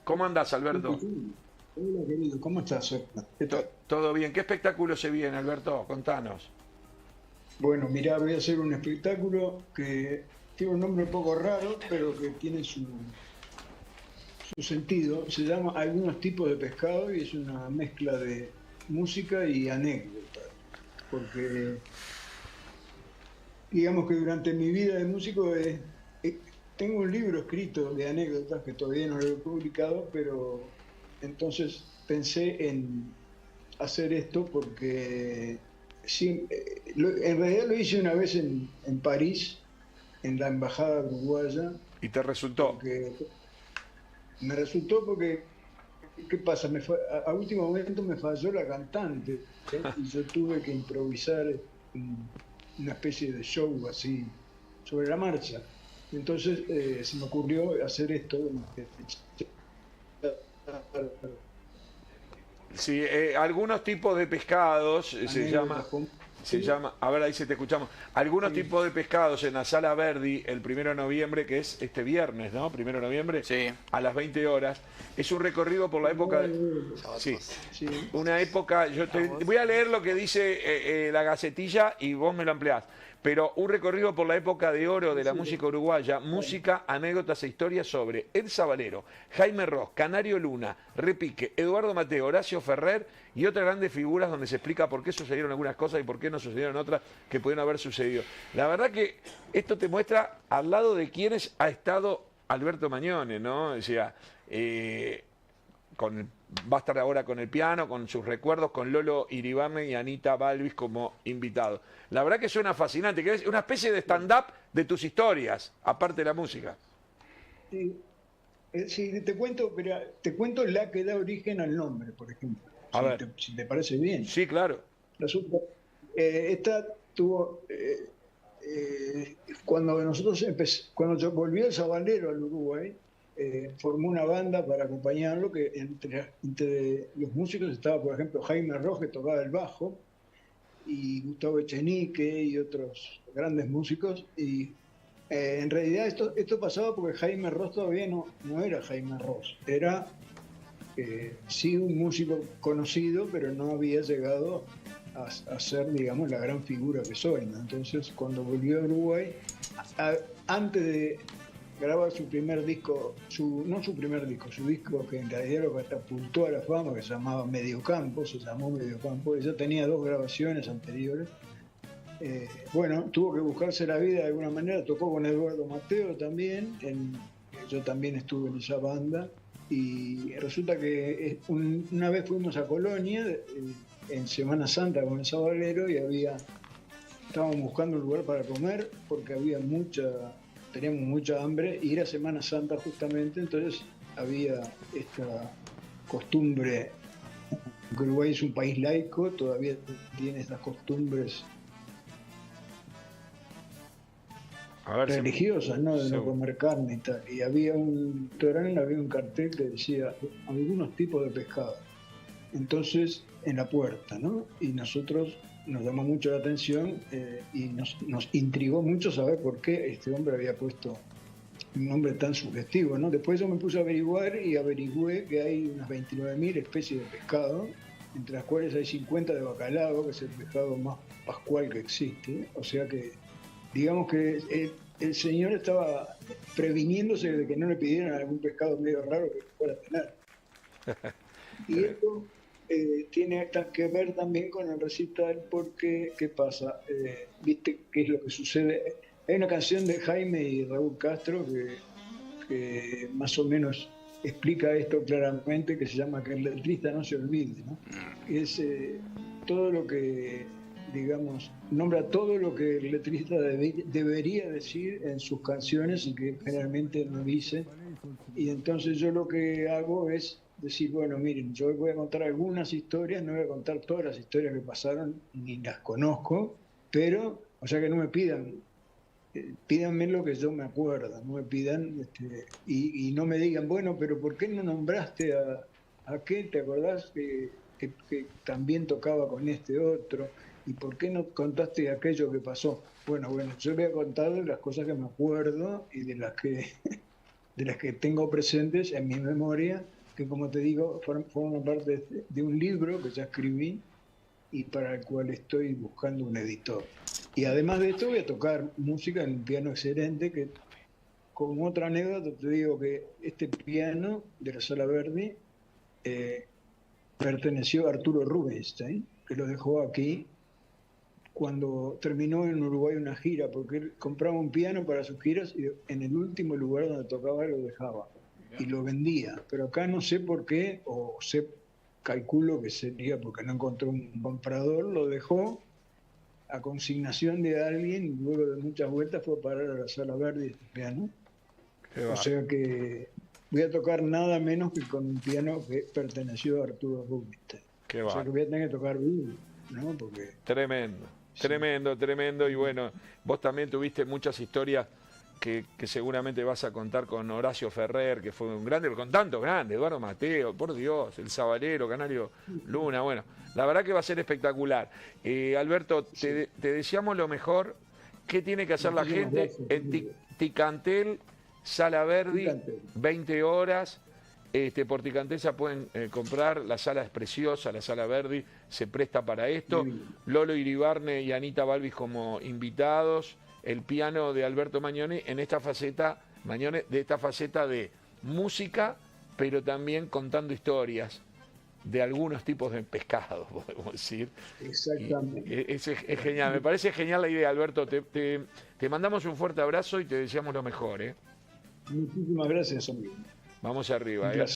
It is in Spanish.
¿Cómo andás, Sí, Alberto? sí. Hola, querido, ¿cómo estás? ¿Qué tal? ¿Todo bien? ¿Qué espectáculo se viene, Alberto? Contanos. Bueno, mirá, voy a hacer un espectáculo que tiene un nombre un poco raro, pero que tiene su sentido. Se llama Algunos tipos de pescado y es una mezcla de música y anécdota. Porque digamos que durante mi vida de músico tengo un libro escrito de anécdotas que todavía no lo he publicado, pero entonces pensé en hacer esto porque sí, en realidad lo hice una vez en París, en la embajada uruguaya, ¿Y te resultó? porque me resultó porque, ¿qué pasa? A último momento me falló la cantante, y yo tuve que improvisar una especie de show así sobre la marcha. Entonces se me ocurrió hacer esto, Sí, algunos tipos de pescados anécdotas se llama, a ver ahí si te escuchamos, algunos tipos de pescados en la Sala Verdi el 1 de noviembre, que es este viernes, ¿no? 1 de noviembre, Sí, a las 20 horas. Es un recorrido por la época, sábado sí, Sí, una época, voy a leer lo que dice la Gacetilla y vos me lo ampliás. Pero un recorrido por la época de oro de la sí, música uruguaya, bueno, música, anécdotas e historias sobre Elsa Valero, Jaime Ross, Canario Luna, Repique, Eduardo Mateo, Horacio Ferrer y otras grandes figuras donde se explica por qué sucedieron algunas cosas y por qué no sucedieron otras que pudieron haber sucedido. La verdad que esto te muestra al lado de quienes ha estado Alberto Mañone, ¿no? Decía, va a estar ahora con el piano, con sus recuerdos, con Lolo Iribarne y Anita Balvis como invitados. La verdad que suena fascinante, que es una especie de stand-up de tus historias, aparte de la música. sí. Sí, te cuento, pero te cuento la que da origen al nombre, por ejemplo, A ver, si te parece bien. sí, claro. Resulta, esta tuvo, cuando yo volví al Sabalero al Uruguay, formó una banda para acompañarlo, que entre los músicos estaba, por ejemplo, Jaime Ross, que tocaba el bajo, y Gustavo Echenique y otros grandes músicos, y en realidad esto pasaba porque Jaime Ross todavía no era Jaime Ross, era sí un músico conocido, pero no había llegado a ser, digamos, la gran figura que soy, ¿no? Entonces, cuando volvió a Uruguay, a- antes de grabar su primer disco, no su primer disco, su disco que en realidad lo catapultó a la fama, que se llamaba Mediocampo, se llamó Mediocampo, ella tenía dos grabaciones anteriores. Bueno, tuvo que buscarse la vida de alguna manera, tocó con Eduardo Mateo también, yo también estuve en esa banda, y resulta que una vez fuimos a Colonia en Semana Santa con el Sabalero y estábamos buscando un lugar para comer porque teníamos mucha hambre y era Semana Santa justamente, entonces había esta costumbre, que Uruguay es un país laico, todavía tiene estas costumbres A ver si... religiosas, ¿no? De no Seguro. comer carne y tal. Y había un cartel que decía algunos tipos de pescado. Entonces, en la puerta, ¿no? Y nosotros nos llamó mucho la atención y nos intrigó mucho saber por qué este hombre había puesto un nombre tan sugestivo, ¿no? Después yo me puse a averiguar y averigüé que hay unas 29.000 especies de pescado, entre las cuales hay 50 de bacalao, que es el pescado más pascual que existe. O sea que digamos que el señor estaba previniéndose de que no le pidieran algún pescado medio raro que fuera a tener. Y esto tiene que ver también con el recital porque, ¿qué pasa? ¿Viste qué es lo que sucede? Hay una canción de Jaime y Raúl Castro que más o menos explica esto claramente, que se llama Que el letrista no se olvide, ¿no? Que es todo lo que, digamos, nombra todo lo que el letrista debería decir en sus canciones y que generalmente no dice. Y entonces yo lo que hago es decir, bueno, miren, yo voy a contar algunas historias, no voy a contar todas las historias que pasaron, ni las conozco, pero, o sea que no me pidan, pídanme lo que yo me acuerdo, no me pidan, y no me digan, bueno, pero ¿por qué no nombraste a qué? ¿Te acordás que también tocaba con este otro? ¿Y por qué no contaste aquello que pasó? Bueno, yo voy a contar las cosas que me acuerdo y de las que de las que tengo presentes en mi memoria, que como te digo, forman parte de un libro que ya escribí y para el cual estoy buscando un editor. Y además de esto voy a tocar música en un piano excelente, que como otra anécdota te digo que este piano de la Sala Verdi perteneció a Arturo Rubinstein, que lo dejó aquí cuando terminó en Uruguay una gira, porque él compraba un piano para sus giras y en el último lugar donde tocaba lo dejaba y lo vendía. Pero acá no sé por qué, o calculo que sería porque no encontró un comprador, lo dejó a consignación de alguien y luego de muchas vueltas fue a parar a la Sala Verdi este piano. O sea que voy a tocar nada menos que con un piano que perteneció a Arturo Rubinstein. O sea que voy a tener que tocar bien, ¿no? Porque tremendo, tremendo, tremendo. Y bueno, vos también tuviste muchas historias que seguramente vas a contar con Horacio Ferrer, que fue un grande, con tantos grandes, Eduardo Mateo, por Dios, el Sabalero, Canario Luna. Bueno, la verdad que va a ser espectacular. Alberto, te deseamos lo mejor. ¿Qué tiene que hacer la gente? En Ticantel, Sala Verdi, 20 horas. Por Ticantel se pueden comprar, la sala es preciosa, la Sala Verdi se presta para esto. Lolo Iribarne y Anita Balvis como invitados. El piano de Alberto Magnone en esta faceta, de música, pero también contando historias de algunos tipos de pescados, podemos decir. Exactamente. Es genial, me parece genial la idea, Alberto. Te mandamos un fuerte abrazo y te deseamos lo mejor. Muchísimas gracias, amigo. Vamos arriba.